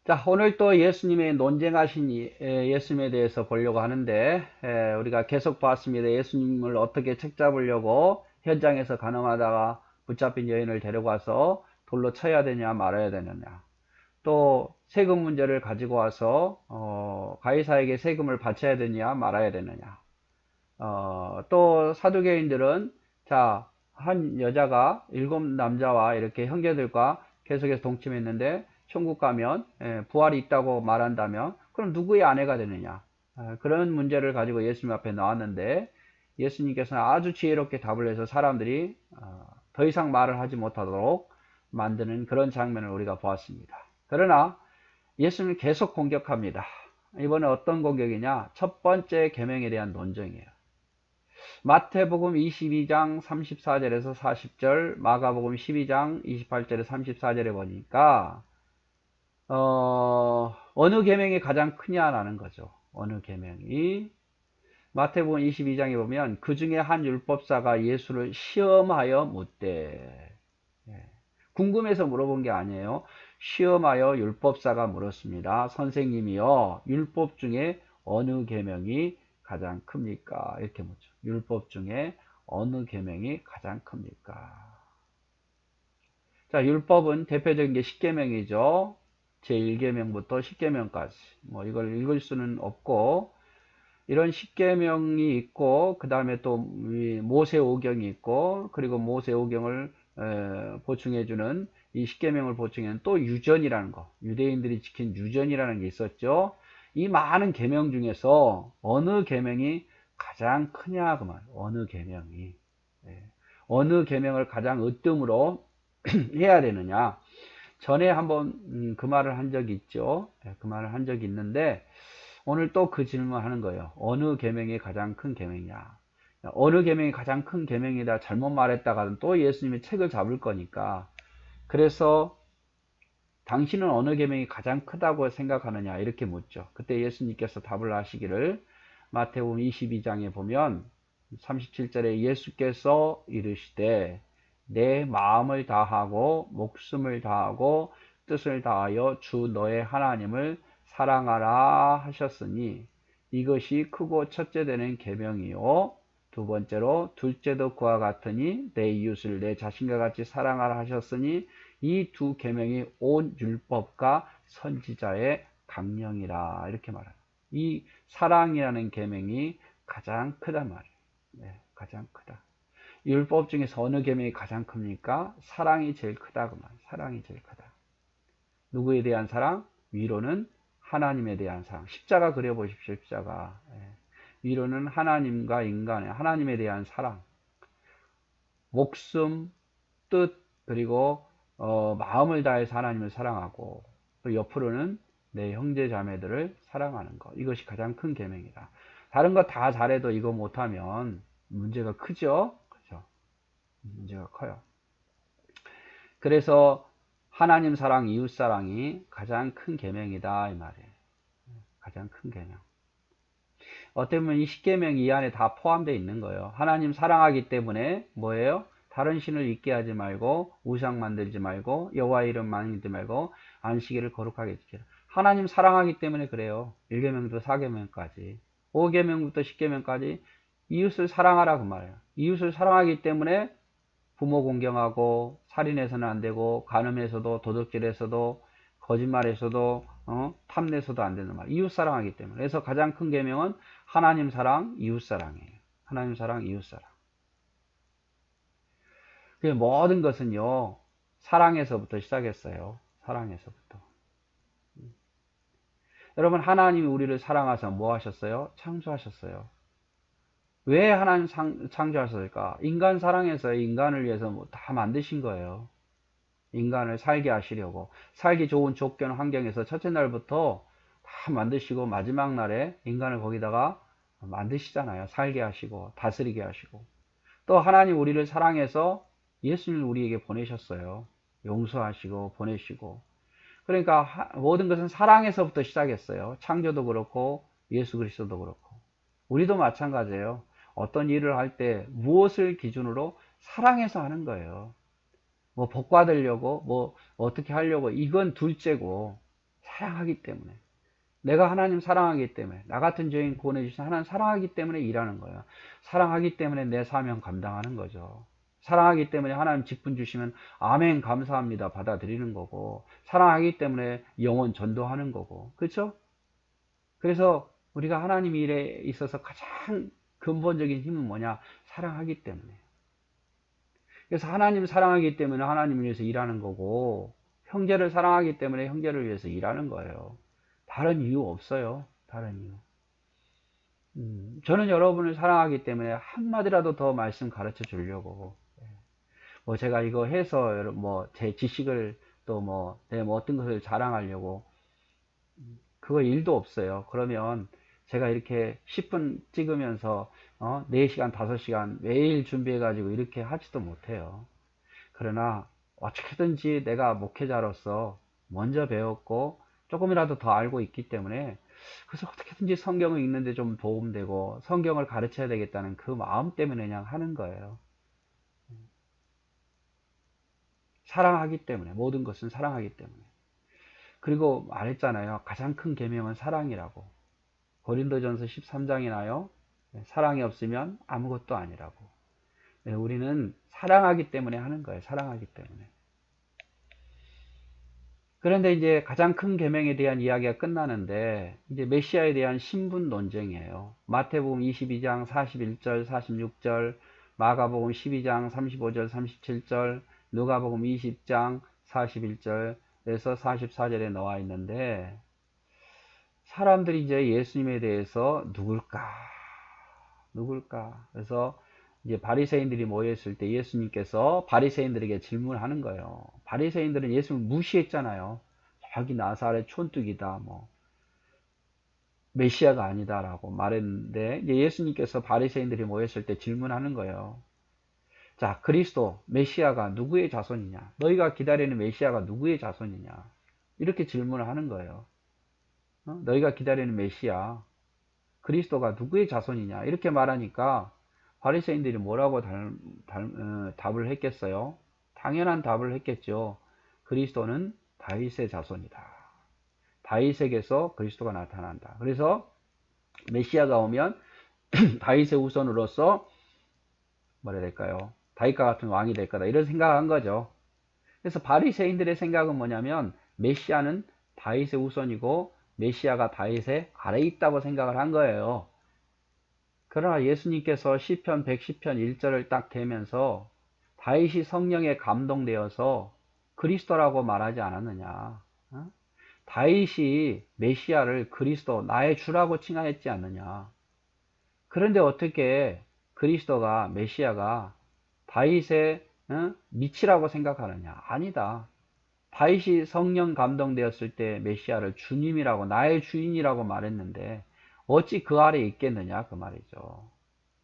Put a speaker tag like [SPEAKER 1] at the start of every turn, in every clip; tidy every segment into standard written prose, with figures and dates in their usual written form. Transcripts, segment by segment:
[SPEAKER 1] 자, 오늘 또 예수님의 논쟁하신 예수님에 대해서 보려고 하는데, 우리가 계속 봤습니다. 예수님을 어떻게 책잡으려고 현장에서 가늠하다가 붙잡힌 여인을 데려가서 돌로 쳐야 되냐 말아야 되느냐. 또 세금 문제를 가지고 와서 가이사에게 세금을 바쳐야 되냐 말아야 되느냐. 또 사두개인들은 자, 한 여자가 일곱 남자와 이렇게 형제들과 계속해서 동침했는데 천국 가면 부활이 있다고 말한다면 그럼 누구의 아내가 되느냐? 그런 문제를 가지고 예수님 앞에 나왔는데 예수님께서는 아주 지혜롭게 답을 해서 사람들이 더 이상 말을 하지 못하도록 만드는 그런 장면을 우리가 보았습니다. 그러나 예수님을 계속 공격합니다. 이번에 어떤 공격이냐? 첫 번째 계명에 대한 논쟁이에요. 마태복음 22장 34절에서 40절, 마가복음 12장 28절에서 34절에 보니까 어느 계명이 가장 크냐라는 거죠. 어느 계명이. 마태복음 22장에 보면 그 중에 한 율법사가 예수를 시험하여 묻되, 궁금해서 물어본 게 아니에요. 시험하여 율법사가 물었습니다. 선생님이요, 율법 중에 어느 계명이 가장 큽니까? 이렇게 묻죠. 율법 중에 어느 계명이 가장 큽니까? 자, 율법은 대표적인 게 십계명이죠. 제1계명부터 십계명까지. 뭐 이걸 읽을 수는 없고, 이런 십계명이 있고, 그 다음에 또 모세오경이 있고, 그리고 모세오경을 보충해주는 이 십계명을 보충해는 또 유전이라는 거, 유대인들이 지킨 유전이라는 게 있었죠. 이 많은 계명 중에서 어느 계명이 가장 크냐 그 말. 어느 계명이 어느 계명을 가장 으뜸으로 해야 되느냐. 전에 한번 그 말을 한 적이 있죠. 그 말을 한 적이 있는데 오늘 또 그 질문하는 거예요. 어느 계명이 가장 큰 계명이냐. 어느 계명이 가장 큰 계명이다 잘못 말했다가는 또 예수님이 책을 잡을 거니까. 그래서 당신은 어느 계명이 가장 크다고 생각하느냐 이렇게 묻죠. 그때 예수님께서 답을 하시기를 마태복음 22장에 보면 37절에 예수께서 이르시되 내 마음을 다하고 목숨을 다하고 뜻을 다하여 주 너의 하나님을 사랑하라 하셨으니 이것이 크고 첫째 되는 계명이요 두 번째로 둘째도 그와 같으니 내 이웃을 내 자신과 같이 사랑하라 하셨으니 이 두 계명이 온 율법과 선지자의 강령이라 이렇게 말합니다. 이 사랑이라는 계명이 가장 크단 말이에요. 네, 가장 크다. 율법 중에서 어느 계명이 가장 큽니까? 사랑이 제일 크다 그 말이에요. 사랑이 제일 크다. 누구에 대한 사랑? 위로는 하나님에 대한 사랑. 십자가 그려보십시오. 십자가. 위로는 하나님과 인간의 하나님에 대한 사랑. 목숨, 뜻, 그리고 마음을 다해서 하나님을 사랑하고 또 옆으로는 내 형제 자매들을 사랑하는 것. 이것이 가장 큰 계명이다. 다른 거 다 잘해도 이거 못하면 문제가 크죠? 그죠? 문제가 커요. 그래서 하나님 사랑, 이웃 사랑이 가장 큰 계명이다 이 말이에요. 가장 큰 계명. 어떻게 보면 이 십계명이 이 안에 다 포함되어 있는 거예요. 하나님 사랑하기 때문에 뭐예요? 다른 신을 잊게 하지 말고 우상 만들지 말고 여호와 이름 만들지 말고 안식일을 거룩하게 지키라. 하나님 사랑하기 때문에 그래요. 1계명부터 4계명까지 5계명부터 10계명까지 이웃을 사랑하라 그 말이에요. 이웃을 사랑하기 때문에 부모 공경하고 살인해서는 안 되고 간음해서도 도둑질해서도 거짓말해서도 탐내서도 안 되는 말. 이웃 사랑하기 때문에. 그래서 가장 큰 계명은 하나님 사랑, 이웃 사랑이에요. 하나님 사랑, 이웃 사랑. 그 모든 것은요 사랑에서부터 시작했어요. 사랑에서부터. 여러분 하나님이 우리를 사랑하셔서 뭐 하셨어요? 창조하셨어요. 왜 하나님 창조하셨을까? 인간 사랑해서 인간을 위해서 뭐다 만드신 거예요. 인간을 살게 하시려고 살기 좋은 조건 환경에서 첫째 날부터 다 만드시고 마지막 날에 인간을 거기다가 만드시잖아요. 살게 하시고 다스리게 하시고 또 하나님 우리를 사랑해서 예수님을 우리에게 보내셨어요. 용서하시고 보내시고 그러니까 모든 것은 사랑에서부터 시작했어요. 창조도 그렇고 예수 그리스도도 그렇고 우리도 마찬가지예요. 어떤 일을 할 때 무엇을 기준으로 사랑해서 하는 거예요. 뭐 복 받으려고 뭐 어떻게 하려고 이건 둘째고 사랑하기 때문에. 내가 하나님 사랑하기 때문에, 나 같은 죄인 구원해 주신 하나님 사랑하기 때문에 일하는 거예요. 사랑하기 때문에 내 사명 감당하는 거죠. 사랑하기 때문에 하나님 직분 주시면 아멘 감사합니다 받아들이는 거고, 사랑하기 때문에 영혼 전도하는 거고, 그렇죠? 그래서 우리가 하나님 일에 있어서 가장 근본적인 힘은 뭐냐? 사랑하기 때문에. 그래서 하나님 사랑하기 때문에 하나님을 위해서 일하는 거고, 형제를 사랑하기 때문에 형제를 위해서 일하는 거예요. 다른 이유 없어요. 다른 이유. 저는 여러분을 사랑하기 때문에 한마디라도 더 말씀 가르쳐 주려고, 뭐 제가 이거 해서 뭐 제 지식을 또 뭐 어떤 것을 자랑하려고, 그거 일도 없어요. 그러면 제가 이렇게 10분 찍으면서 4시간 5시간 매일 준비해 가지고 이렇게 하지도 못해요. 그러나 어떻게든지 내가 목회자로서 먼저 배웠고 조금이라도 더 알고 있기 때문에, 그래서 어떻게든지 성경을 읽는데 좀 도움되고 성경을 가르쳐야 되겠다는 그 마음 때문에 그냥 하는 거예요. 사랑하기 때문에, 모든 것은 사랑하기 때문에. 그리고 말했잖아요. 가장 큰 계명은 사랑이라고. 고린도전서 13장에 나요. 사랑이 없으면 아무것도 아니라고. 우리는 사랑하기 때문에 하는 거예요. 사랑하기 때문에. 그런데 이제 가장 큰 계명에 대한 이야기가 끝나는데, 이제 메시아에 대한 신분 논쟁이에요. 마태복음 22장 41절 46절, 마가복음 12장 35절 37절, 누가복음 20장 41절에서 44절에 나와 있는데, 사람들이 이제 예수님에 대해서 누굴까? 그래서 이제 바리새인들이 모였을 때 예수님께서 바리새인들에게 질문하는 거예요. 바리새인들은 예수님을 무시했잖아요. 자기 나사렛 촌뚝이다, 뭐 메시아가 아니다라고 말했는데, 이제 예수님께서 바리새인들이 모였을 때 질문하는 거예요. 자, 그리스도 메시아가 누구의 자손이냐? 너희가 기다리는 메시아가 누구의 자손이냐? 이렇게 질문을 하는 거예요. 너희가 기다리는 메시아 그리스도가 누구의 자손이냐? 이렇게 말하니까 바리새인들이 뭐라고 답을 했겠어요? 당연한 답을 했겠죠. 그리스도는 다윗의 자손이다. 다윗에게서 그리스도가 나타난다. 그래서 메시아가 오면 다윗의 후손으로서 뭐라 해야 될까요? 다윗과 같은 왕이 될 거다. 이런 생각을 한 거죠. 그래서 바리새인들의 생각은 뭐냐면, 메시아는 다윗의 후손이고 메시아가 다윗의 아래에 있다고 생각을 한 거예요. 그러나 예수님께서 시편 110편 1절을 딱 대면서 다윗이 성령에 감동되어서 그리스도라고 말하지 않았느냐? 다윗이 메시아를 그리스도, 나의 주라고 칭하였지 않느냐? 그런데 어떻게 그리스도가, 메시아가 다윗의 미치라고 생각하느냐? 아니다. 다윗이 성령 감동되었을 때 메시아를 주님이라고, 나의 주인이라고 말했는데 어찌 그 아래에 있겠느냐 그 말이죠.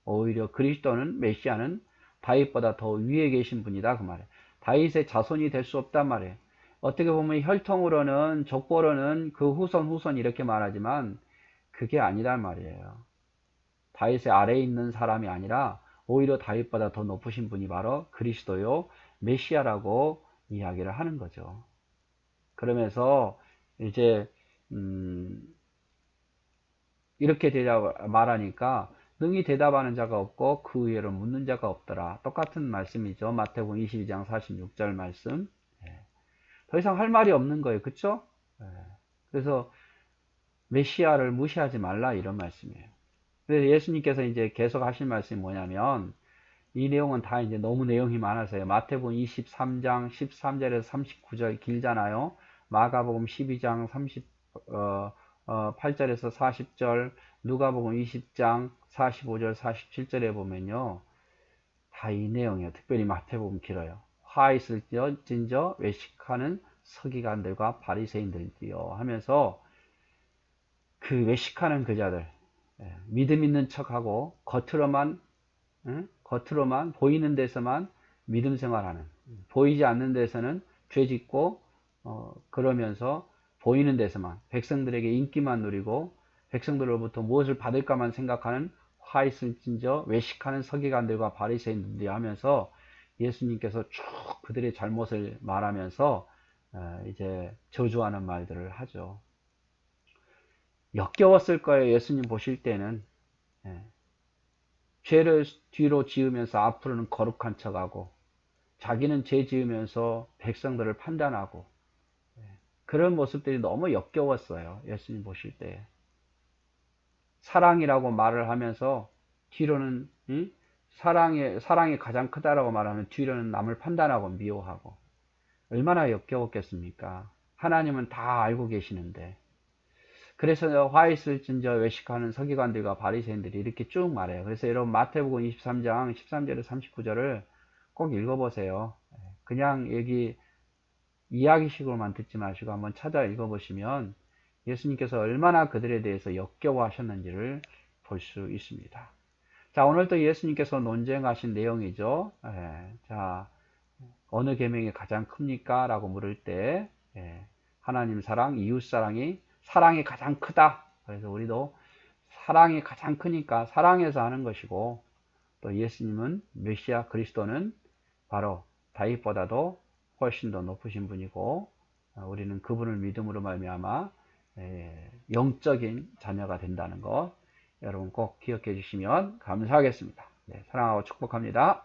[SPEAKER 1] 오히려 그리스도는, 메시아는 다윗보다 더 위에 계신 분이다 그 말이에요. 다윗의 자손이 될 수 없단 말이에요. 어떻게 보면 혈통으로는, 족보로는 그 후손 이렇게 말하지만 그게 아니란 말이에요. 다윗의 아래에 있는 사람이 아니라 오히려 다윗보다 더 높으신 분이 바로 그리스도요, 메시아라고 이야기를 하는 거죠. 그러면서 이제 이렇게 말하니까 능히 대답하는 자가 없고 그 의외로 묻는 자가 없더라. 똑같은 말씀이죠. 마태복음 22장 46절 말씀. 더 이상 할 말이 없는 거예요. 그쵸? 그래서 메시아를 무시하지 말라 이런 말씀이에요. 그래서 예수님께서 이제 계속 하실 말씀이 뭐냐면, 이 내용은 다 이제 너무 내용이 많아서요. 마태복음 23장 13절에서 39절 길잖아요. 마가복음 12장 8절에서 40절, 누가복음 20장 45절 47절에 보면요, 다 이 내용이에요. 특별히 마태복음 길어요. 화 있을진저 외식하는 서기관들과 바리새인들이요 하면서, 그 외식하는 그자들, 믿음 있는 척하고 겉으로만 보이는 데서만 믿음 생활하는, 보이지 않는 데서는 죄 짓고 그러면서 보이는 데서만 백성들에게 인기만 누리고 백성들로부터 무엇을 받을까만 생각하는 화 있을진저 외식하는 서기관들과 바리새인들이 하면서, 예수님께서 쭉 그들의 잘못을 말하면서 이제 저주하는 말들을 하죠. 역겨웠을 거예요. 예수님 보실 때는. 예. 죄를 뒤로 지으면서 앞으로는 거룩한 척하고 자기는 죄 지으면서 백성들을 판단하고 그런 모습들이 너무 역겨웠어요. 예수님 보실 때. 사랑이라고 말을 하면서 뒤로는 사랑이 가장 크다라고 말하면 뒤로는 남을 판단하고 미워하고 얼마나 역겨웠겠습니까? 하나님은 다 알고 계시는데. 그래서 화 있을진저 외식하는 서기관들과 바리새인들이 이렇게 쭉 말해요. 그래서 여러분 마태복음 23장 13절에서 39절을 꼭 읽어보세요. 그냥 여기 이야기식으로만 듣지 마시고 한번 찾아 읽어보시면 예수님께서 얼마나 그들에 대해서 역겨워하셨는지를 볼 수 있습니다. 자, 오늘도 예수님께서 논쟁하신 내용이죠. 자, 어느 계명이 가장 큽니까? 라고 물을 때 하나님 사랑, 이웃 사랑이 가장 크다. 그래서 우리도 사랑이 가장 크니까 사랑해서 하는 것이고 또 예수님은 메시아 그리스도는 바로 다윗보다도 훨씬 더 높으신 분이고 우리는 그분을 믿음으로 말미암아 영적인 자녀가 된다는 것 여러분 꼭 기억해 주시면 감사하겠습니다. 네, 사랑하고 축복합니다.